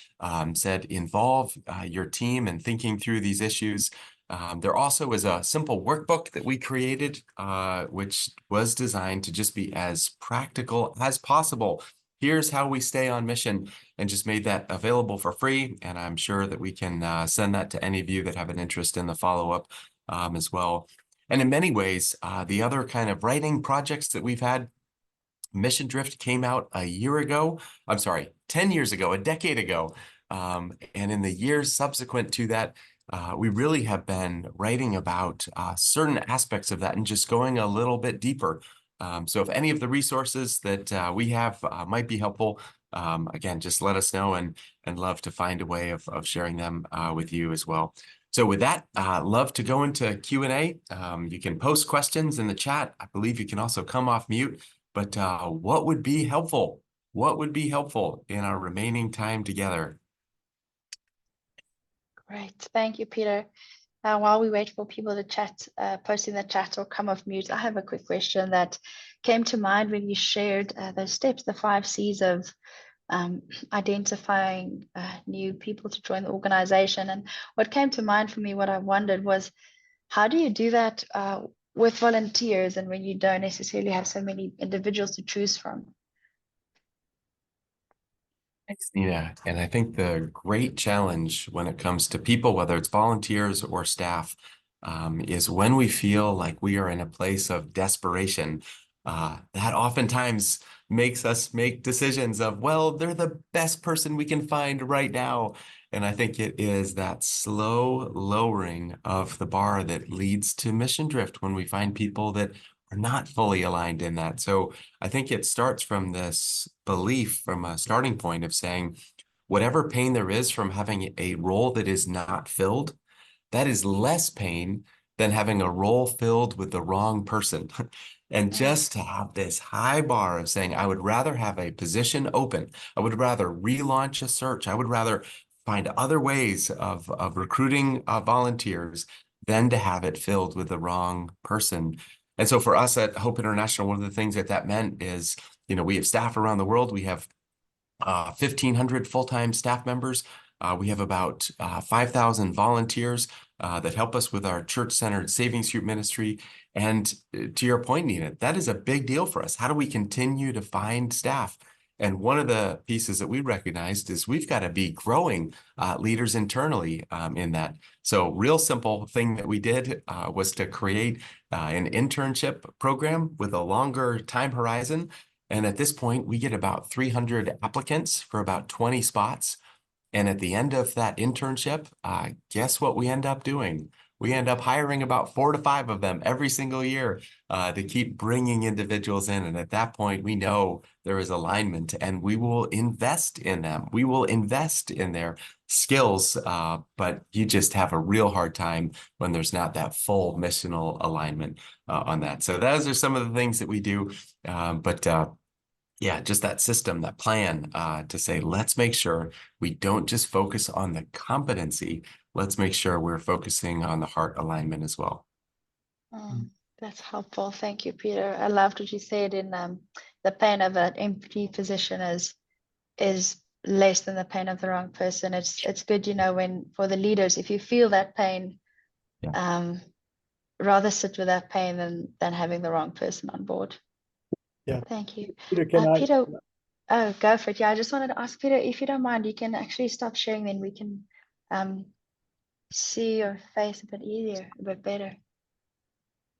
S3: said involve your team in thinking through these issues. There also is a simple workbook that we created, which was designed to just be as practical as possible. Here's how we stay on mission, and just made that available for free. And I'm sure that we can send that to any of you that have an interest in the follow-up as well. And in many ways, the other kind of writing projects that we've had, Mission Drift came out a year ago. I'm sorry, 10 years ago, a decade ago. And in the years subsequent to that, we really have been writing about certain aspects of that and just going a little bit deeper. So if any of the resources that we have might be helpful, again, just let us know, and love to find a way of sharing them with you as well. So with that, love to go into Q&A. You can post questions in the chat. I believe you can also come off mute. But what would be helpful? What would be helpful in our remaining time together?
S1: Great. Thank you, Peter. While we wait for people to chat, post in the chat or come off mute, I have a quick question that came to mind when you shared those steps, the 5 C's of identifying new people to join the organization. And what came to mind for me, what I wondered was, how do you do that with volunteers and when you don't necessarily have so many individuals to choose from?
S3: Thanks, Nina. And I think the great challenge when it comes to people, whether it's volunteers or staff, is when we feel like we are in a place of desperation, that oftentimes makes us make decisions of, well, they're the best person we can find right now. And I think it is that slow lowering of the bar that leads to mission drift when we find people that are not fully aligned in that. So I think it starts from this belief, from a starting point of saying, whatever pain there is from having a role that is not filled, that is less pain than having a role filled with the wrong person. And just to have this high bar of saying, I would rather have a position open. I would rather relaunch a search. I would rather find other ways of recruiting volunteers than to have it filled with the wrong person. And so for us at Hope International, one of the things that meant is, we have staff around the world. We have 1,500 full-time staff members. We have about 5,000 volunteers that help us with our church-centered savings group ministry. And to your point, Nina, that is a big deal for us. How do we continue to find staff? And one of the pieces that we recognized is we've got to be growing leaders internally in that. So real simple thing that we did was to create an internship program with a longer time horizon. And at this point, we get about 300 applicants for about 20 spots. And at the end of that internship, guess what we end up doing? We end up hiring about 4 to 5 of them every single year to keep bringing individuals in. And at that point, we know there is alignment, and we will invest in them. We will invest in their skills, but you just have a real hard time when there's not that full missional alignment on that. So those are some of the things that we do. Yeah, just that system, that plan to say, let's make sure we don't just focus on the competency. Let's make sure we're focusing on the heart alignment as well.
S1: That's helpful. Thank you, Peter. I loved what you said in the pain of an empty position is less than the pain of the wrong person. It's good, when for the leaders, if you feel that pain, rather sit with that pain than having the wrong person on board.
S9: Yeah.
S1: Thank you.
S9: Peter, can I?
S1: Peter, oh, go for it. Yeah, I just wanted to ask Peter, if you don't mind, you can actually stop sharing, then we can see your face a bit easier, a bit better.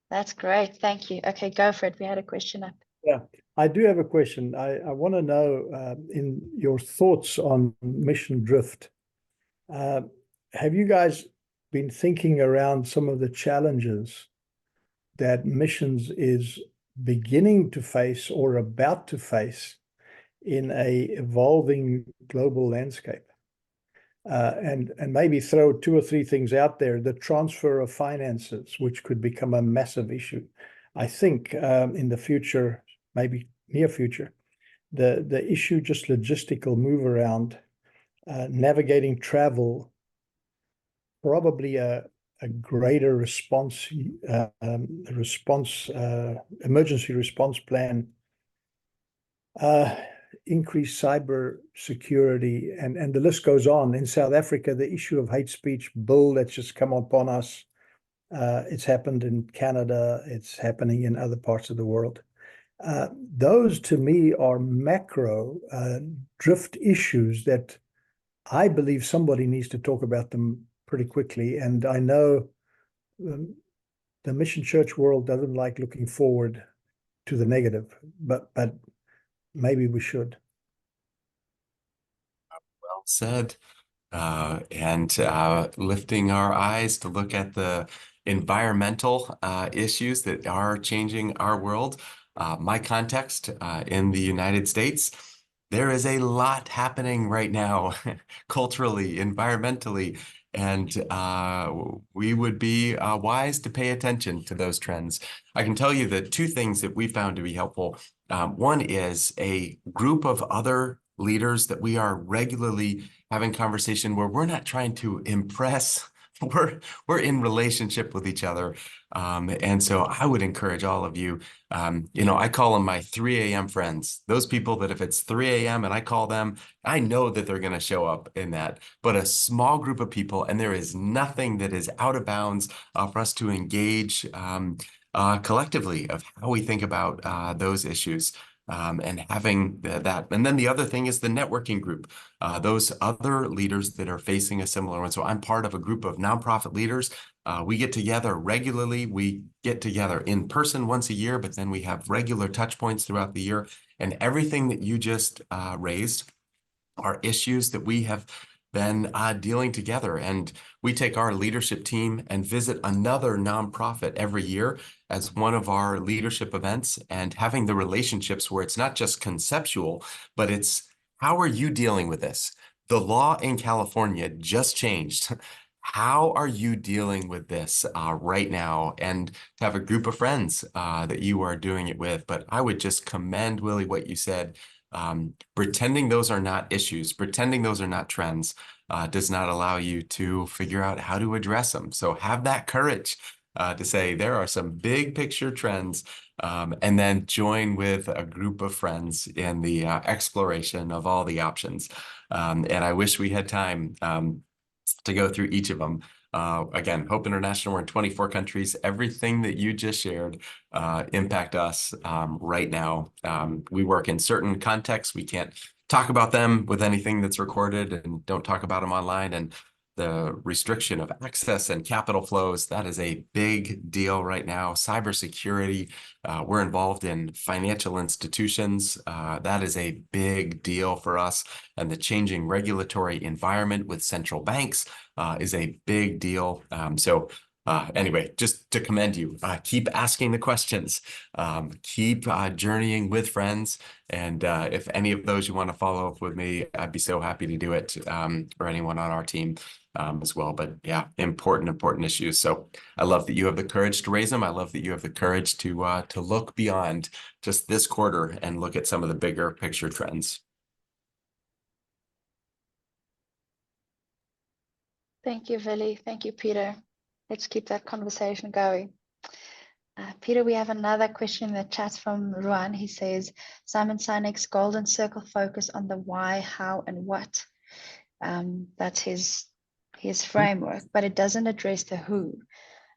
S1: That's great. Thank you. Okay, go for it. We had a question up.
S9: Yeah, I do have a question. I want to know in your thoughts on mission drift. Have you guys been thinking around some of the challenges that missions is beginning to face or about to face in a evolving global landscape? And maybe throw 2 or 3 things out there. The transfer of finances, which could become a massive issue. I think in the future, maybe near future, the issue, just logistical move around, navigating travel, probably a greater emergency response plan, increased cyber security, and the list goes on. In South Africa, the issue of hate speech bill that's just come upon us. It's happened in Canada. It's happening in other parts of the world. Those to me are macro drift issues that I believe somebody needs to talk about them pretty quickly. And I know the mission church world doesn't like looking forward to the negative, but maybe we should.
S3: Well said. And lifting our eyes to look at the environmental issues that are changing our world. My context in the United States, there is a lot happening right now, culturally, environmentally, and we would be wise to pay attention to those trends. I can tell you the 2 things that we found to be helpful. One is a group of other leaders that we are regularly having conversation where we're not trying to impress, we're in relationship with each other. And so I would encourage all of you, I call them my 3 a.m. friends, those people that if it's 3 a.m. and I call them, I know that they're going to show up in that, but a small group of people, and there is nothing that is out of bounds for us to engage collectively of how we think about those issues. And having that. And then the other thing is the networking group, those other leaders that are facing a similar one. So I'm part of a group of nonprofit leaders. We get together regularly. We get together in person once a year, but then we have regular touch points throughout the year. And everything that you just raised are issues that we have been dealing together. And we take our leadership team and visit another nonprofit every year as one of our leadership events, and having the relationships where it's not just conceptual, but it's how are you dealing with this? The law in California just changed. How are you dealing with this right now? And to have a group of friends that you are doing it with. But I would just commend, Willie, what you said. Pretending those are not issues, pretending those are not trends, does not allow you to figure out how to address them. So have that courage to say there are some big picture trends, and then join with a group of friends in the exploration of all the options. And I wish we had time to go through each of them. Again, Hope International, we're in 24 countries. Everything that you just shared impact us right now. We work in certain contexts. We can't talk about them with anything that's recorded, and don't talk about them online. And the restriction of access and capital flows, that is a big deal right now. Cybersecurity, we're involved in financial institutions. That is a big deal for us. And the changing regulatory environment with central banks is a big deal. Anyway, just to commend you, keep asking the questions, keep journeying with friends. And if any of those you want to follow up with me, I'd be so happy to do it, or anyone on our team as well. But yeah, important issues. So I love that you have the courage to raise them. I love that you have the courage to look beyond just this quarter and look at some of the bigger picture trends.
S1: Thank you, Willie. Thank you, Peter. Let's keep that conversation going. Peter, we have another question in the chat from Ruan. He says, Simon Sinek's golden circle focus on the why, how, and what. That's his framework, but it doesn't address the who.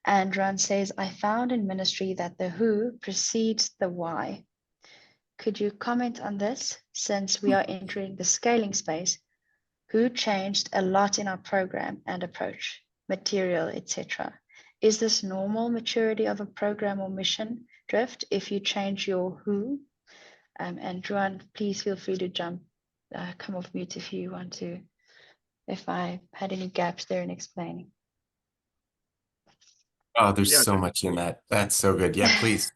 S1: And Ron says, I found in ministry that the who precedes the why. Could you comment on this, since we are entering the scaling space? Who changed a lot in our program and approach, material, etc. Is this normal maturity of a program or mission drift if you change your who? And Ron, please feel free to come off mute if you want to, if I had any gaps there in explaining.
S3: Oh, there's
S8: Yeah,
S3: so much in that. That's so good. Yeah, please.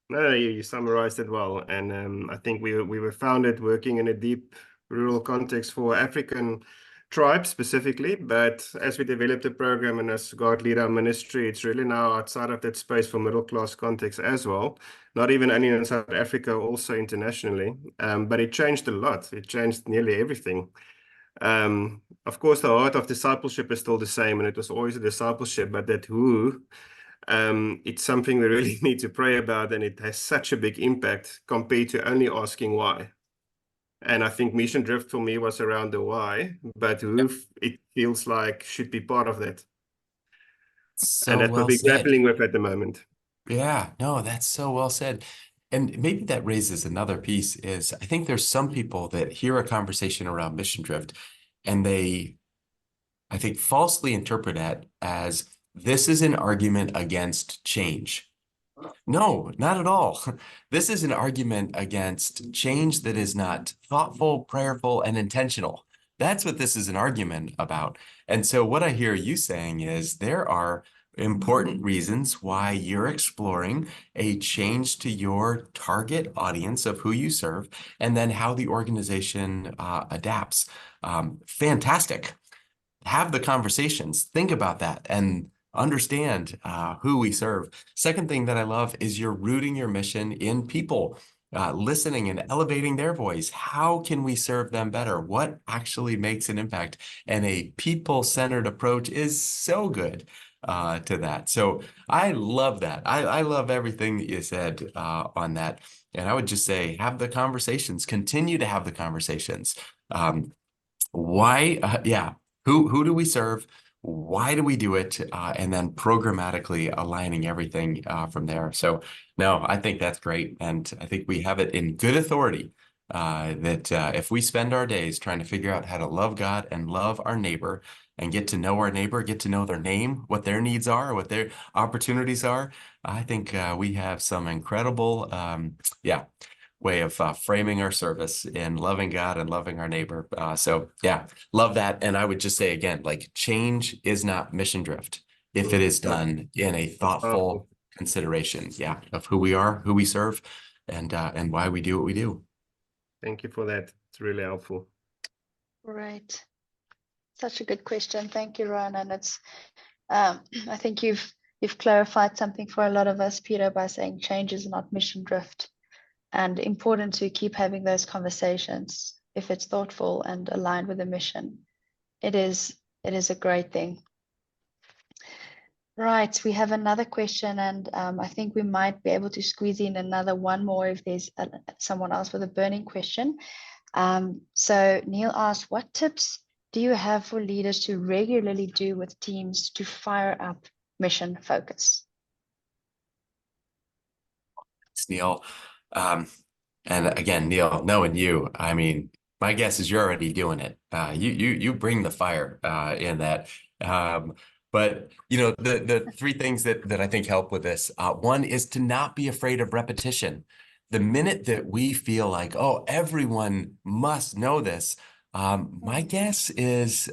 S8: No, you summarized it well. And I think we were founded working in a deep rural context for African tribes specifically. But as we developed the program and as God lead our ministry, it's really now outside of that space for middle class context as well. Not even only in South Africa, also internationally. But it changed a lot. It changed nearly everything. Of course, the heart of discipleship is still the same, and it was always a discipleship, but that who, it's something we really need to pray about, and it has such a big impact compared to only asking why. And I think mission drift for me was around the why, but who it feels like should be part of that.
S3: So
S8: And that's
S3: well
S8: what we're
S3: said.
S8: grappling with at the moment.
S3: Yeah, no, that's so well said. And maybe that raises another piece is I think there's some people that hear a conversation around mission drift and they, I think, falsely interpret it as this is an argument against change. No, not at all. This is an argument against change that is not thoughtful, prayerful, and intentional. That's what this is an argument about. And so what I hear you saying is there are important reasons why you're exploring a change to your target audience of who you serve and then how the organization adapts. Fantastic. Have the conversations, think about that, and understand who we serve. Second thing that I love is you're rooting your mission in people, listening and elevating their voice. How can we serve them better? What actually makes an impact? And a people-centered approach is so good to that. So I love that. I love everything that you said on that. And I would just say, have the conversations, continue to have the conversations. Why? Yeah. Who do we serve? Why do we do it? And then programmatically aligning everything from there. So no, I think that's great. And I think we have it in good authority that if we spend our days trying to figure out how to love God and love our neighbor and get to know our neighbor, get to know their name, what their needs are, what their opportunities are, I think we have some incredible, way of framing our service in loving God and loving our neighbor. So yeah, love that. And I would just say again, like change is not mission drift if it is done in a thoughtful consideration, of who we are, who we serve, and why we do what we do.
S8: Thank you for that. It's really helpful.
S1: Right. Such a good question. Thank you, Ron. And it's I think you've clarified something for a lot of us, Peter, by saying change is not mission drift. And important to keep having those conversations if it's thoughtful and aligned with the mission. It is a great thing. Right, we have another question, and I think we might be able to squeeze in one more if there's someone else with a burning question. So Neil asked, what tips do you have for leaders to regularly do with teams to fire up mission focus?
S3: Thanks, Neil. And again, Neil, knowing you, I mean, my guess is you're already doing it. You bring the fire in that. But the three things that I think help with this. One is to not be afraid of repetition. The minute that we feel like, oh, everyone must know this, my guess is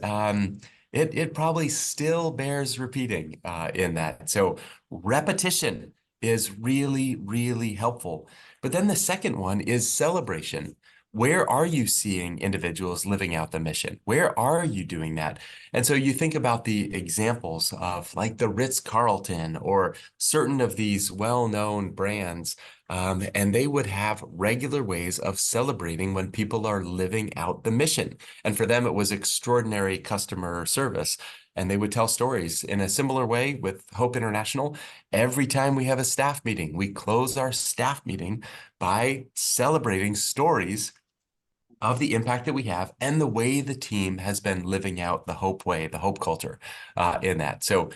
S3: it probably still bears repeating in that. So repetition is really, really helpful. But then the second one is celebration. Where are you seeing individuals living out the mission? Where are you doing that? And so you think about the examples of like the Ritz-Carlton or certain of these well-known brands, and they would have regular ways of celebrating when people are living out the mission. And for them, it was extraordinary customer service. And they would tell stories in a similar way with Hope International. Every time we have a staff meeting, we close our staff meeting by celebrating stories of the impact that we have and the way the team has been living out the Hope way, the Hope culture in that. So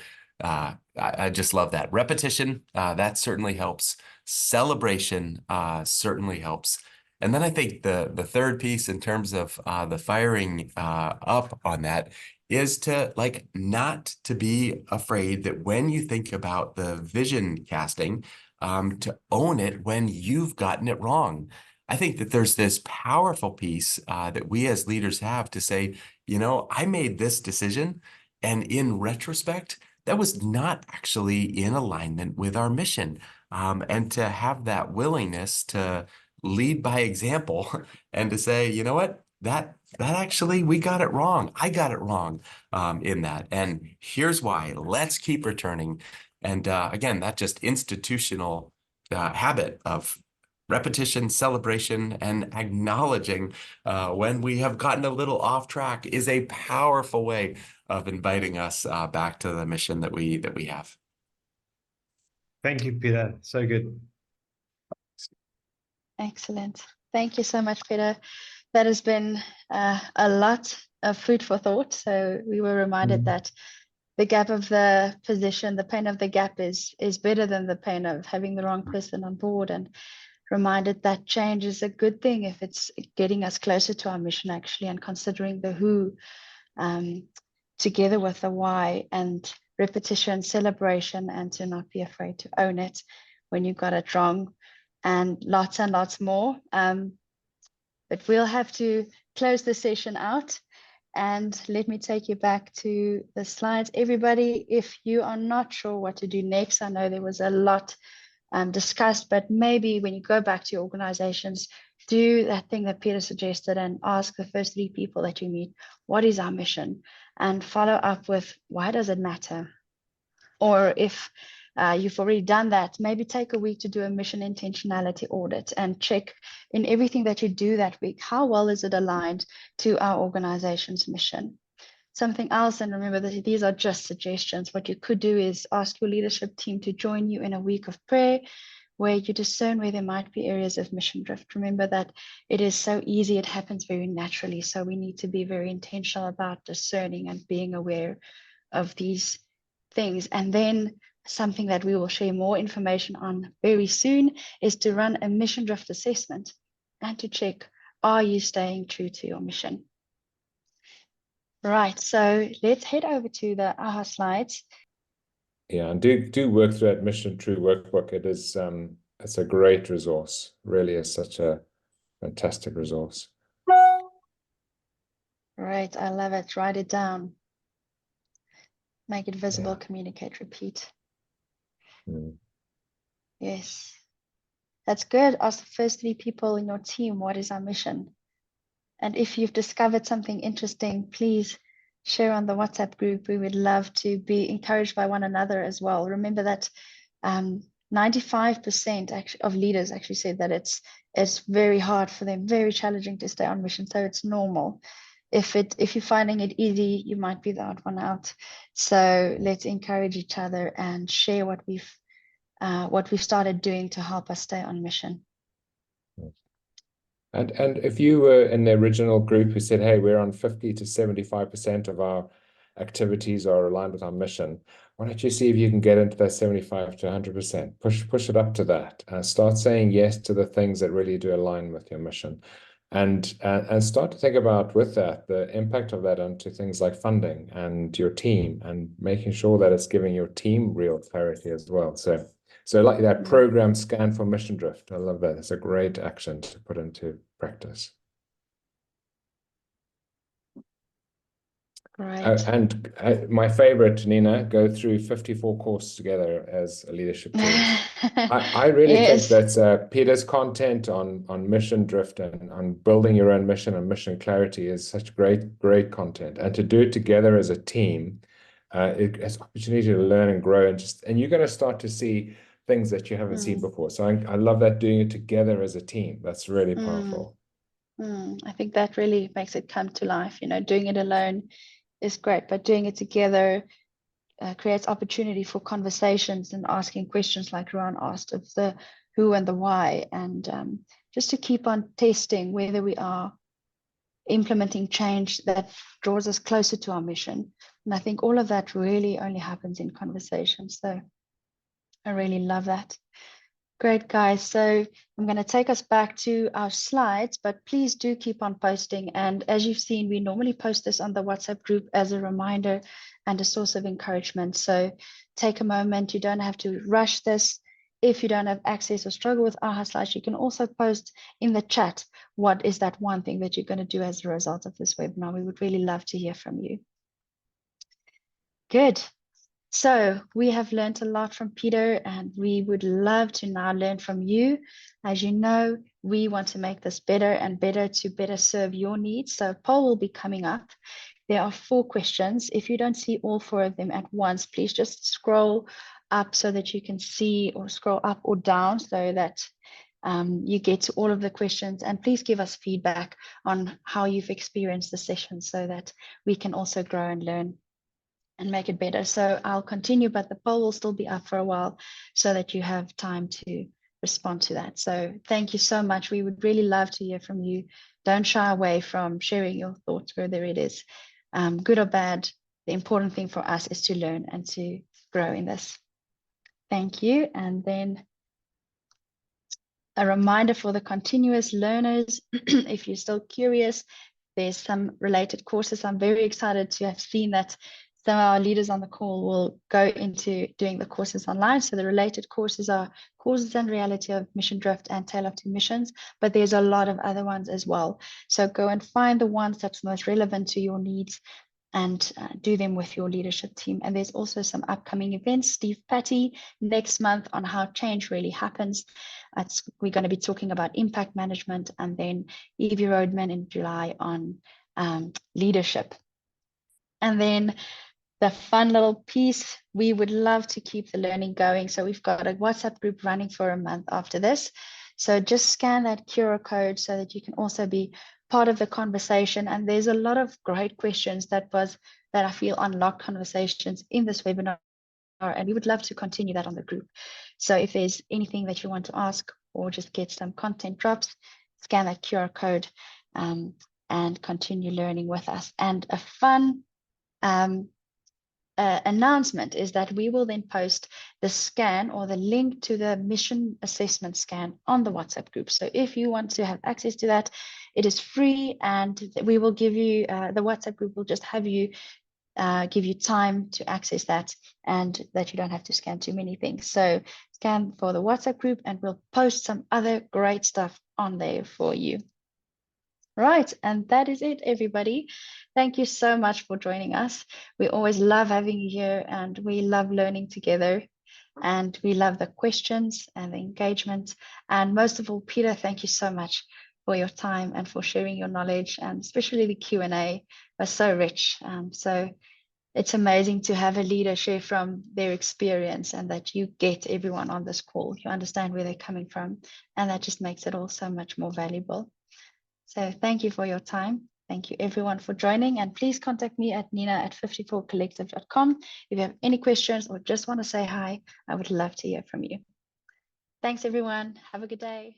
S3: I just love that. Repetition, that certainly helps. Celebration certainly helps. And then I think the third piece in terms of the firing up on that is to not to be afraid that when you think about the vision casting, to own it when you've gotten it wrong. I think that there's this powerful piece that we as leaders have to say, I made this decision, and in retrospect, that was not actually in alignment with our mission. And to have that willingness to lead by example and to say, you know what, that actually, we got it wrong. I got it wrong in that. And here's why. Let's keep returning. And again, that just institutional habit of repetition, celebration, and acknowledging when we have gotten a little off track is a powerful way of inviting us back to the mission that we have.
S10: Thank you, Peter. So good.
S1: Excellent. Thank you so much, Peter. That has been a lot of food for thought. So we were reminded that the gap of the position, the pain of the gap is better than the pain of having the wrong person on board, and reminded that change is a good thing if it's getting us closer to our mission actually, and considering the who together with the why, and repetition, celebration, and to not be afraid to own it when you got it wrong, and lots more. But we'll have to close the session out, and let me take you back to the slides. Everybody, if you are not sure what to do next, I know there was a lot discussed, but maybe when you go back to your organizations, do that thing that Peter suggested and ask the first 3 people that you meet, what is our mission? And follow up with, why does it matter? Or if you've already done that, maybe take a week to do a mission intentionality audit and check in everything that you do that week, how well is it aligned to our organization's mission? Something else, and remember that these are just suggestions. What you could do is ask your leadership team to join you in a week of prayer where you discern where there might be areas of mission drift. Remember that it is so easy, it happens very naturally. So we need to be very intentional about discerning and being aware of these things. And then something that we will share more information on very soon is to run a mission drift assessment and to check, are you staying true to your mission? Right, so let's head over to the AHA slides.
S2: Yeah, and do work through that Mission True workbook. It is it's a great resource. Really is such a fantastic resource.
S1: Right, I love it. Write it down. Make it visible,
S2: Yeah.
S1: communicate, repeat.
S2: Mm.
S1: Yes, that's good. Ask the first 3 people in your team, what is our mission? And if you've discovered something interesting, please share on the WhatsApp group. We would love to be encouraged by one another as well. Remember that 95% of leaders actually said that it's very hard for them, very challenging to stay on mission. So it's normal. If you're finding it easy, you might be the odd one out. So let's encourage each other and share what we've started doing to help us stay on mission.
S2: And if you were in the original group who said, hey, we're on 50 to 75% of our activities are aligned with our mission, why don't you see if you can get into that 75 to 100%? Push it up to that. Start saying yes to the things that really do align with your mission. And start to think about, with that, the impact of that onto things like funding and your team, and making sure that it's giving your team real clarity as well. So like that program scan for mission drift. I love that. It's a great action to put into practice.
S1: Great.
S2: And my favorite, Nina, go through 54 courses together as a leadership team. I really
S1: Yes.
S2: think that's Peter's content on mission drift and on building your own mission and mission clarity is such great content. And to do it together as a team, it has opportunity to learn and grow, and you're going to start to see things that you haven't seen before. So I love that, doing it together as a team. That's really powerful.
S1: I think that really makes it come to life. Doing it alone is great, but doing it together creates opportunity for conversations and asking questions like Ruan asked of the who and the why, and just to keep on testing whether we are implementing change that draws us closer to our mission. And I think all of that really only happens in conversation. So I really love that. Great, guys. So I'm going to take us back to our slides, but please do keep on posting. And as you've seen, we normally post this on the WhatsApp group as a reminder and a source of encouragement. So take a moment. You don't have to rush this. If you don't have access or struggle with AHA slides, you can also post in the chat, what is that one thing that you're going to do as a result of this webinar? We would really love to hear from you. Good. So we have learned a lot from Peter, and we would love to now learn from you. As you know, we want to make this better and better to better serve your needs. So a poll will be coming up. There are 4 questions. If you don't see all 4 of them at once, please just scroll up so that you can see, or scroll up or down so that you get to all of the questions. And please give us feedback on how you've experienced the session so that we can also grow and learn and make it better. So I'll continue, but the poll will still be up for a while so that you have time to respond to that. So thank you so much. We would really love to hear from you. Don't shy away from sharing your thoughts, whether it is good or bad. The important thing for us is to learn and to grow in this. Thank you. And then a reminder for the continuous learners, if you're still curious, there's some related courses. I'm very excited to have seen that some of our leaders on the call will go into doing the courses online. So the related courses are Causes and Reality of Mission Drift and Tale of Two Missions, but there's a lot of other ones as well. So go and find the ones that's most relevant to your needs and do them with your leadership team. And there's also some upcoming events. Steve Patty next month on how change really happens. We're going to be talking about impact management, and then Evie Roadman in July on leadership. And then the fun little piece, we would love to keep the learning going. So we've got a WhatsApp group running for a month after this. So just scan that QR code so that you can also be part of the conversation. And there's a lot of great questions that I feel unlocked conversations in this webinar. And we would love to continue that on the group. So if there's anything that you want to ask or just get some content drops, scan that QR code and continue learning with us. And a fun announcement is that we will then post the scan or the link to the mission assessment scan on the WhatsApp group. So if you want to have access to that, it is free, and we will give you, the WhatsApp group will just have you, give you time to access that, and that you don't have to scan too many things. So scan for the WhatsApp group, and we'll post some other great stuff on there for you. Right, and that is it, everybody. Thank you so much for joining us. We always love having you here, and we love learning together, and we love the questions and the engagement. And most of all, Peter, thank you so much for your time and for sharing your knowledge, and especially the Q&A was so rich. So it's amazing to have a leader share from their experience, and that you get everyone on this call. You understand where they're coming from, and that just makes it all so much more valuable. So thank you for your time. Thank you everyone for joining, and please contact me at nina@54collective.com. If you have any questions or just want to say hi, I would love to hear from you. Thanks everyone. Have a good day.